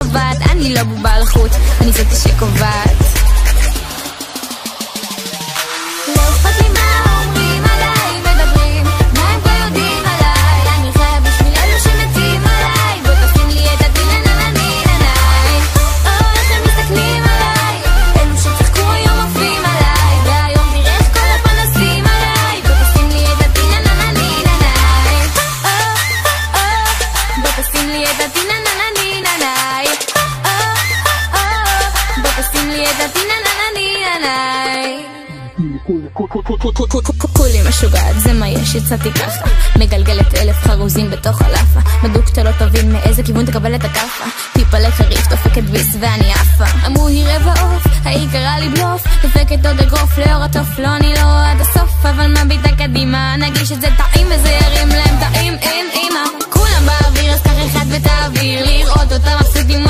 קובעת, אני לא בובה על חוט, אני זאתי שקובעת. לא אכפת לי מה אומרים עליי, מדברים, מה הם כבר יודעים עליי, אני חיה בשביל אלו שמתים עליי, בוא תשים לי את הדינה ננני ננאי, איך הם מסתכלים עליי, אלו שצחקו היום עופים עליי, והיום תראה איך כל הפנסים עליי, בוא תשים לי את הדינה ננני ננאי, בוא תשים לי את הדינה ננני ננאי, בוא תשים לי את הדינה ננני ננאי. כולי משוגעת, זה מה יש, יצאתי ככה מגלגלת 1000 חרוזים בתוך הלאפה, בדוק שאתה לא תבין מאיזה כיוון תקבל את הכאפה, טיפה לחריף, דופקת ביס ואני עפה, אמרו היא רבע עוף, ההיא קרא לי בלוף, דופקת עוד אגרוף לאור הטוף, לא אני לא עד הסוף, אבל מביטה קדימה, נגיש את זה טעים וזה ירים להם טעים, אין אימא, כולם באוויר אז קח אחד ותעביר, לראות אותם מפסידים